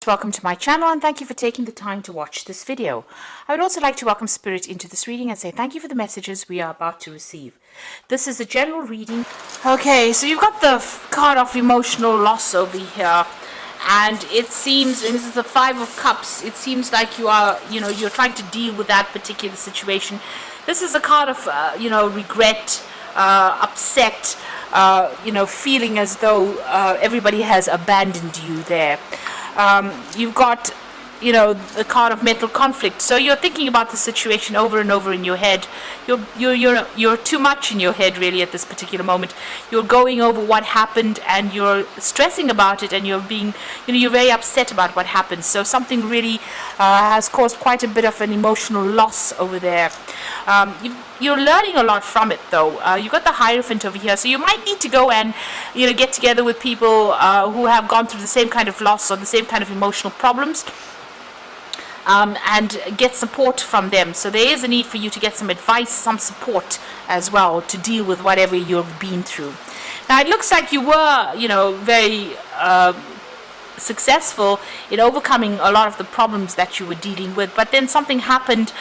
Welcome to my channel and thank you for taking the time to watch this video. I would also like to welcome Spirit into this reading and say thank you for the messages we are about to receive. This is a general reading. Okay, so you've got the card of emotional loss over here, and it seems, and this is the Five of Cups, it seems like you are, you're trying to deal with that particular situation. This is a card of, regret, upset, feeling as though everybody has abandoned you there. You've got, the card of mental conflict. So you're thinking about the situation over and over in your head. You're too much in your head really at this particular moment. You're going over what happened and you're stressing about it, and you're being, you're very upset about what happened. So something really has caused quite a bit of an emotional loss over there. You're learning a lot from it though. You've got the Hierophant over here, so you might need to go and get together with people who have gone through the same kind of loss or the same kind of emotional problems, and get support from them. So there is a need for you to get some advice, some support as well to deal with whatever you've been through. Now it looks like you were very successful in overcoming a lot of the problems that you were dealing with, but then something happened.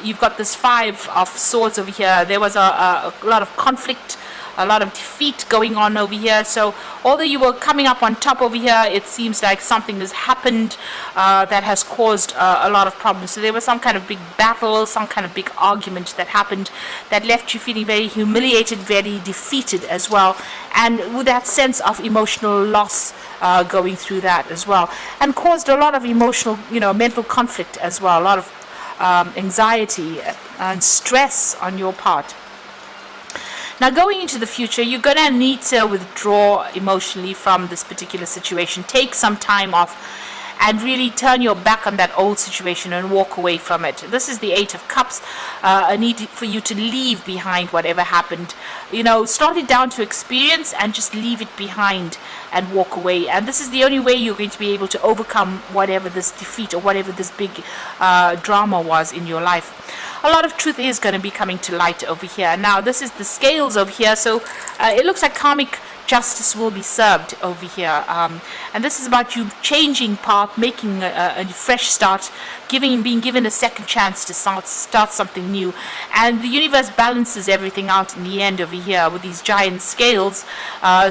You've got this Five of Swords over here. There was a lot of conflict, a lot of defeat going on over here. So although you were coming up on top over here, it seems like something has happened that has caused a lot of problems. So there was some kind of big battle, some kind of big argument that happened that left you feeling very humiliated, very defeated as well, and with that sense of emotional loss going through that as well, and caused a lot of emotional, mental conflict as well, a lot of anxiety and stress on your part. Now going into the future, you're going to need to withdraw emotionally from this particular situation. Take some time off and really turn your back on that old situation and walk away from it. This is the Eight of Cups, a need for you to leave behind whatever happened. Start it down to experience and just leave it behind and walk away. And this is the only way you're going to be able to overcome whatever this defeat or whatever this big drama was in your life. A lot of truth is going to be coming to light over here. Now this is the Scales over here, so it looks like karmic justice will be served over here, and this is about you changing path, making a fresh start, being given a second chance to start something new. And the universe balances everything out in the end over here with these giant scales.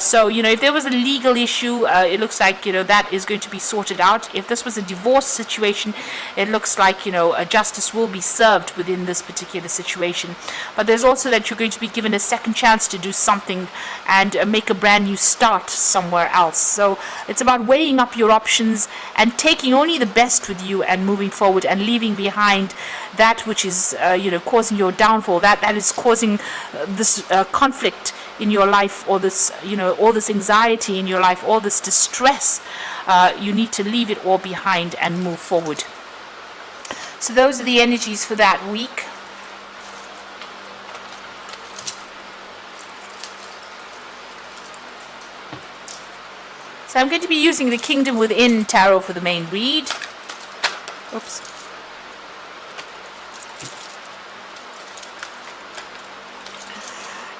So if there was a legal issue, it looks like that is going to be sorted out. If this was a divorce situation, it looks like a justice will be served within this particular situation. But there's also that you're going to be given a second chance to do something and make a brand new start somewhere else. So it's about weighing up your options and taking only the best with you and moving forward, and leaving behind that which is causing your downfall, that is causing this conflict in your life, or this all this anxiety in your life, all this distress. You need to leave it all behind and move forward. So those are the energies for that week. So I'm going to be using the Kingdom Within Tarot for the main read. Oops.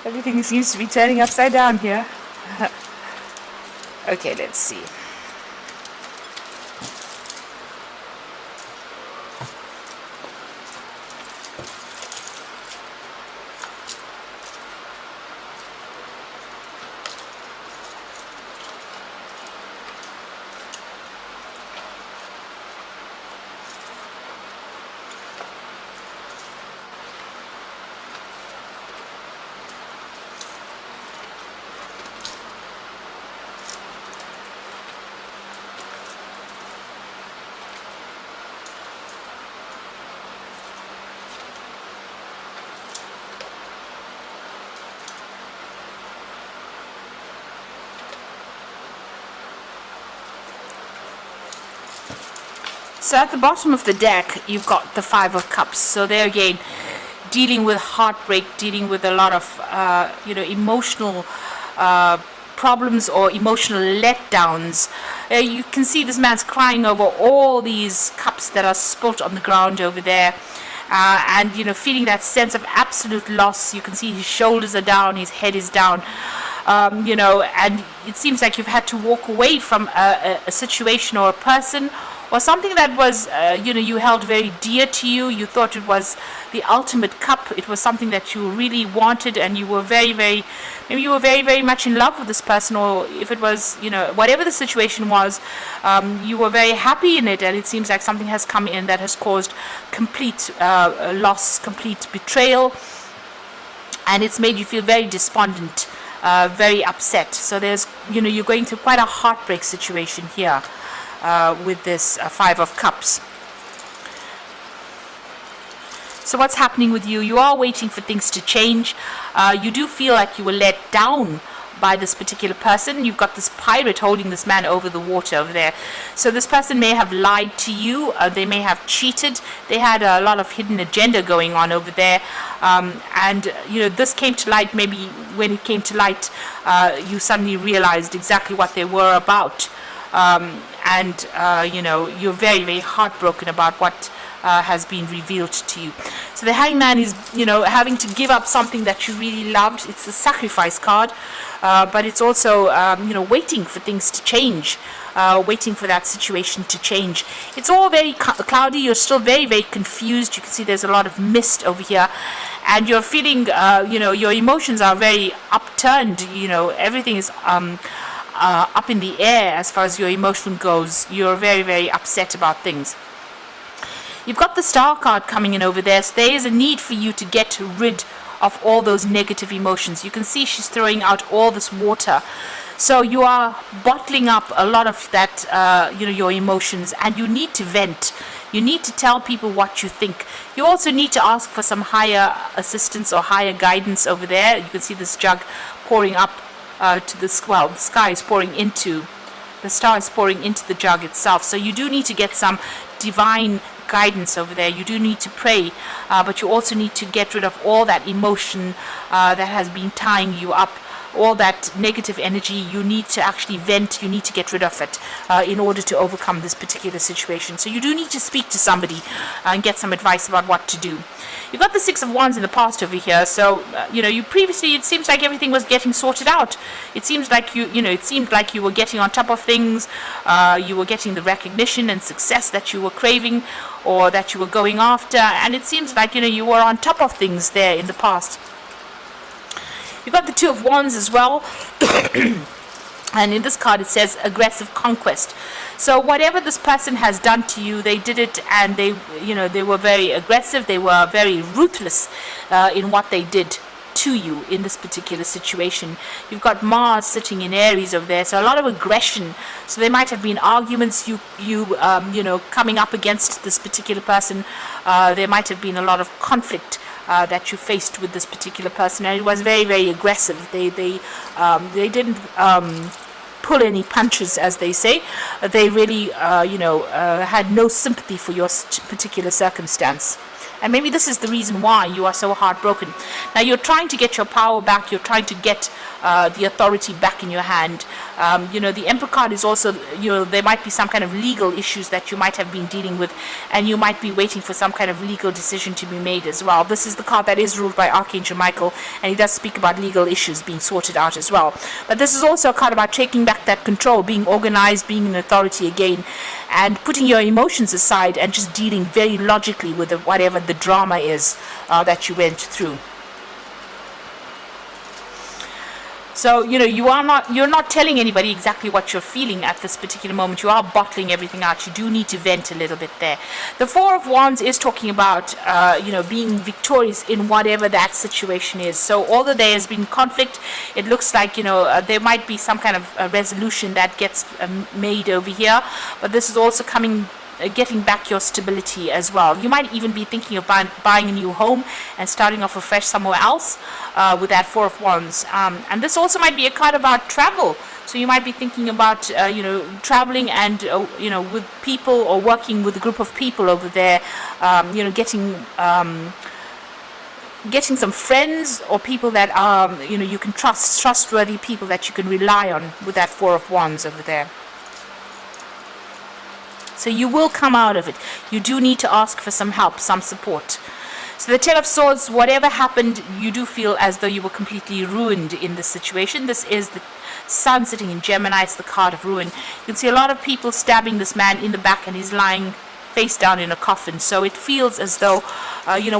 Everything seems to be turning upside down here. Okay, let's see. So at the bottom of the deck, you've got the Five of Cups. So there again, dealing with heartbreak, dealing with a lot of, emotional problems or emotional letdowns. You can see this man's crying over all these cups that are spilt on the ground over there. And feeling that sense of absolute loss. You can see his shoulders are down, his head is down. you know, and it seems like you've had to walk away from a situation or a person or something that was, you know, you held very dear to you. You thought it was the ultimate cup. It was something that you really wanted, and you were maybe you were very much in love with this person, or if it was, you know, whatever the situation was, you were very happy in it, and it seems like something has come in that has caused complete loss, complete betrayal, and it's made you feel very despondent, very upset. So there's, you know, you're going through quite a heartbreak situation here. With this Five of Cups. So what's happening with you? You are waiting for things to change. You do feel like you were let down by this particular person. You've got this pirate holding this man over the water over there. So this person may have lied to you. They may have cheated. They had a lot of hidden agenda going on over there. And, you know, this came to light. Maybe when it came to light, you suddenly realized exactly what they were about. And you know, you're very heartbroken about what has been revealed to you. So the Hangman is, you know, having to give up something that you really loved. It's the sacrifice card, but it's also, you know, waiting for things to change, waiting for that situation to change. It's all very cloudy. You're still very confused. You can see there's a lot of mist over here, and you're feeling, you know, your emotions are very upturned. You know, everything is up in the air as far as your emotion goes. You're very upset about things. You've got the Star card coming in over there, so there is a need for you to get rid of all those negative emotions. You can see she's throwing out all this water, so you are bottling up a lot of that, you know, your emotions, and you need to vent. You need to tell people what you think. You also need to ask for some higher assistance or higher guidance over there. You can see this jug pouring up to the sky is pouring into, the star is pouring into the jug itself. So you do need to get some divine guidance over there. You do need to pray, but you also need to get rid of all that emotion that has been tying you up, all that negative energy. You need to actually vent. You need to get rid of it in order to overcome this particular situation. So you do need to speak to somebody and get some advice about what to do. You've got the Six of Wands in the past over here, so you know, you previously, it seems like everything was getting sorted out. It seems like you know, it seemed like you were getting on top of things. You were getting the recognition and success that you were craving, or that you were going after, and it seems like, you know, you were on top of things there in the past. You've got the Two of Wands as well. And in this card it says aggressive conquest. So whatever this person has done to you, they did it, and they, you know, they were very aggressive. They were very ruthless in what they did to you in this particular situation. You've got Mars sitting in Aries over there, so a lot of aggression. So there might have been arguments, you know, coming up against this particular person. There might have been a lot of conflict that you faced with this particular person, and it was very aggressive. They didn't pull any punches, as they say. They really you know, had no sympathy for your particular circumstance. And maybe this is the reason why you are so heartbroken. Now you're trying to get your power back. You're trying to get the authority back in your hand. You know, the Emperor card is also, you know, there might be some kind of legal issues that you might have been dealing with, and you might be waiting for some kind of legal decision to be made as well. This is the card that is ruled by Archangel Michael, and he does speak about legal issues being sorted out as well. But this is also a card about taking back that control, being organized, being an authority again, and putting your emotions aside and just dealing very logically with whatever the drama is that you went through. So, you know, you're not telling anybody exactly what you're feeling at this particular moment. You are bottling everything out. You do need to vent a little bit there. The Four of Wands is talking about, you know, being victorious in whatever that situation is. So although there has been conflict, it looks like, you know, there might be some kind of resolution that gets made over here. But this is also coming, getting back your stability as well. You might even be thinking of buying a new home and starting off afresh somewhere else with that Four of Wands. And this also might be a card about travel. So you might be thinking about, you know, traveling and, you know, with people, or working with a group of people over there, you know, getting some friends or people that are, you know, you can trust, trustworthy people that you can rely on with that Four of Wands over there. So you will come out of it. You do need to ask for some help, some support. So the Ten of Swords, whatever happened, you do feel as though you were completely ruined in this situation. This is the Sun sitting in Gemini. It's the card of ruin. You can see a lot of people stabbing this man in the back, and he's lying face down in a coffin. So it feels as though,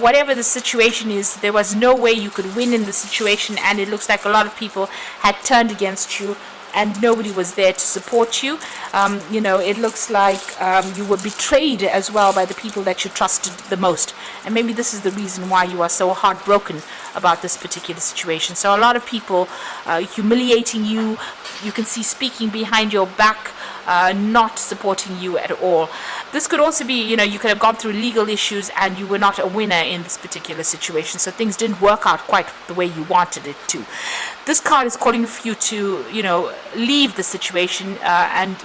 whatever the situation is, there was no way you could win in the situation, and it looks like a lot of people had turned against you, and nobody was there to support you. It looks like you were betrayed as well by the people that you trusted the most. And maybe this is the reason why you are so heartbroken about this particular situation. So a lot of people humiliating you. You can see speaking behind your back, not supporting you at all. This could also be, you could have gone through legal issues and you were not a winner in this particular situation. So things didn't work out quite the way you wanted it to. This card is calling for you to, leave the situation and,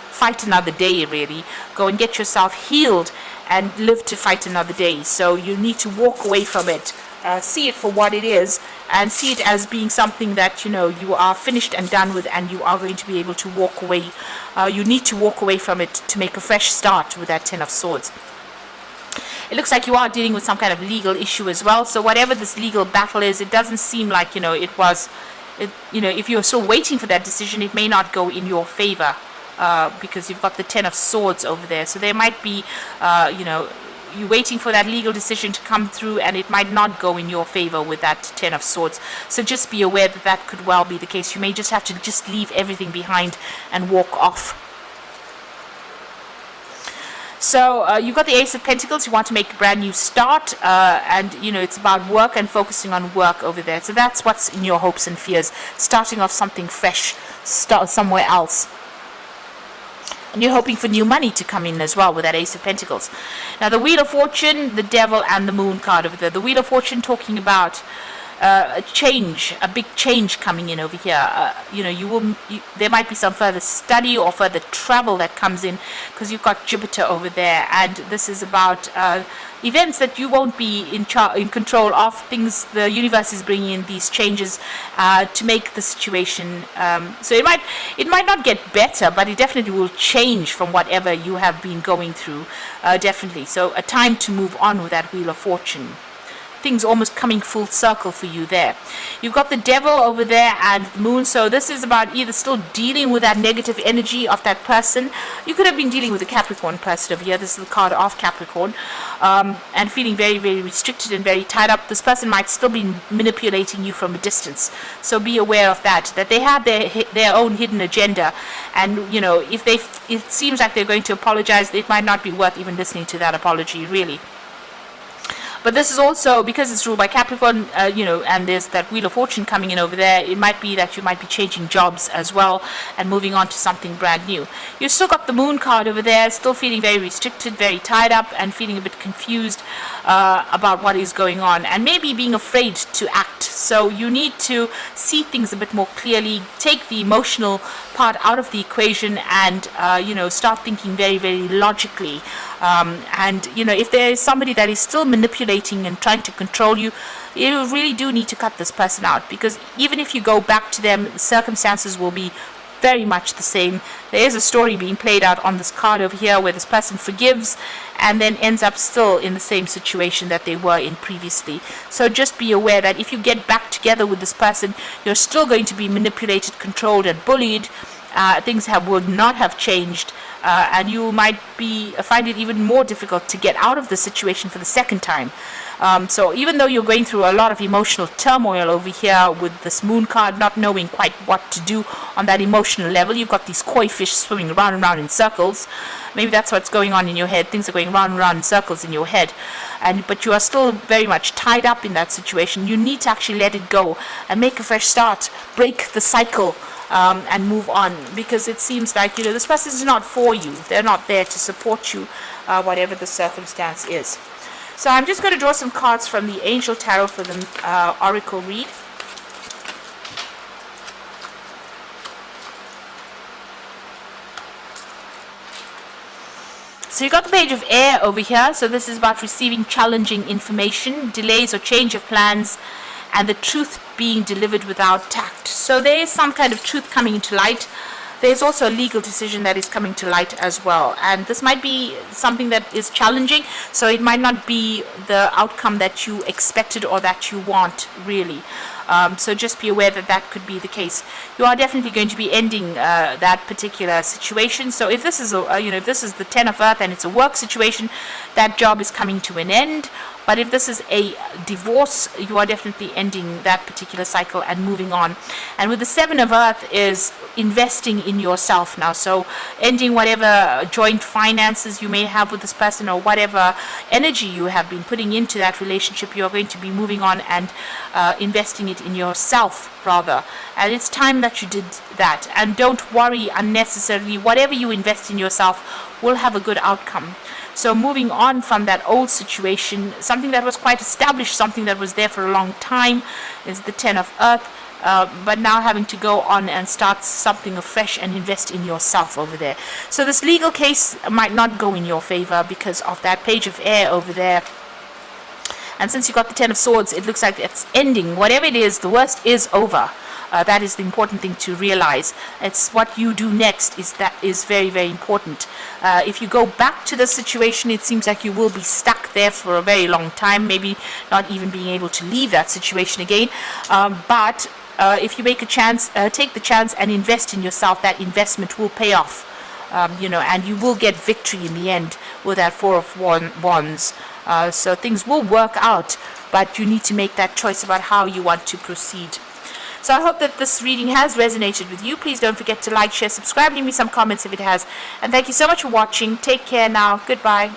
fight another day, really. Go and get yourself healed and live to fight another day. So you need to walk away from it. See it for what it is, and see it as being something that you are finished and done with, and you are going to be able to walk away. You need to walk away from it to make a fresh start with that Ten of Swords. It looks like you are dealing with some kind of legal issue as well. So whatever this legal battle is, it doesn't seem like it was. If you're still waiting for that decision, it may not go in your favor because you've got the Ten of Swords over there. So there might be, you're waiting for that legal decision to come through, and it might not go in your favor with that Ten of Swords. So just be aware that that could well be the case. You may just have to just leave everything behind and walk off. So you've got the Ace of Pentacles. You want to make a brand new start, and it's about work and focusing on work over there. So that's what's in your hopes and fears, starting off something fresh, start somewhere else. And you're hoping for new money to come in as well with that Ace of Pentacles. Now the Wheel of Fortune, the Devil, and the Moon card over there. The Wheel of Fortune talking about a change, a big change coming in over here. There might be some further study or further travel that comes in, because you've got Jupiter over there, and this is about events that you won't be in control of. Things the universe is bringing in these changes to make the situation. So it might not get better, but it definitely will change from whatever you have been going through. Definitely. So a time to move on with that Wheel of Fortune. Things almost coming full circle for you there. You've got the Devil over there and the Moon. So this is about either still dealing with that negative energy of that person. You could have been dealing with a Capricorn person over here. This is the card of Capricorn, and feeling very, very restricted and very tied up. This person might still be manipulating you from a distance. So be aware of that they have their own hidden agenda, and if it seems like they're going to apologize, it might not be worth even listening to that apology, really. But this is also, because it's ruled by Capricorn, and there's that Wheel of Fortune coming in over there, it might be that you might be changing jobs as well and moving on to something brand new. You've still got the Moon card over there, still feeling very restricted, very tied up, and feeling a bit confused about what is going on, and maybe being afraid to act. So you need to see things a bit more clearly, take the emotional part out of the equation, and start thinking very, very logically. If there is somebody that is still manipulating and trying to control you, you really do need to cut this person out, because even if you go back to them, the circumstances will be very much the same. There is a story being played out on this card over here where this person forgives and then ends up still in the same situation that they were in previously. So just be aware that if you get back together with this person, you're still going to be manipulated, controlled, and bullied. Things would not have changed, and you might find it even more difficult to get out of the situation for the second time. So even though you're going through a lot of emotional turmoil over here with this Moon card, not knowing quite what to do on that emotional level, you've got these koi fish swimming round and round in circles. Maybe that's what's going on in your head. Things are going round and round in circles in your head, but you are still very much tied up in that situation. You need to actually let it go and make a fresh start, break the cycle. And move on, because it seems like this person is not for you. They're not there to support you, whatever the circumstance is. So I'm just going to draw some cards from the Angel Tarot for the Oracle read. So you got the Page of Air over here. So this is about receiving challenging information, delays or change of plans, and the truth being delivered without tact. So there is some kind of truth coming into light. there's also a legal decision that is coming to light as well, and this might be something that is challenging, so it might not be the outcome that you expected or that you want, really. So just be aware that that could be the case. You are definitely going to be ending that particular situation. So if this is if this is the Ten of Earth and it's a work situation, that job is coming to an end. But if this is a divorce, you are definitely ending that particular cycle and moving on. And with the Seven of Earth is investing in yourself now. So ending whatever joint finances you may have with this person, or whatever energy you have been putting into that relationship, you are going to be moving on and investing it in yourself, rather. And it's time that you did that. And don't worry unnecessarily. Whatever you invest in yourself will have a good outcome. So moving on from that old situation, something that was quite established, something that was there for a long time, is the Ten of Earth. But now having to go on and start something afresh and invest in yourself over there. So this legal case might not go in your favor because of that Page of Air over there. And since you got the Ten of Swords, it looks like it's ending. Whatever it is, the worst is over. That is the important thing to realize. It's what you do next that is very, very important. If you go back to the situation, it seems like you will be stuck there for a very long time, maybe not even being able to leave that situation again. But if you make a chance, take the chance and invest in yourself, that investment will pay off. And you will get victory in the end with that Four of Wands. So things will work out, but you need to make that choice about how you want to proceed. So I hope that this reading has resonated with you. Please don't forget to like, share, subscribe, leave me some comments if it has. And thank you so much for watching. Take care now. Goodbye.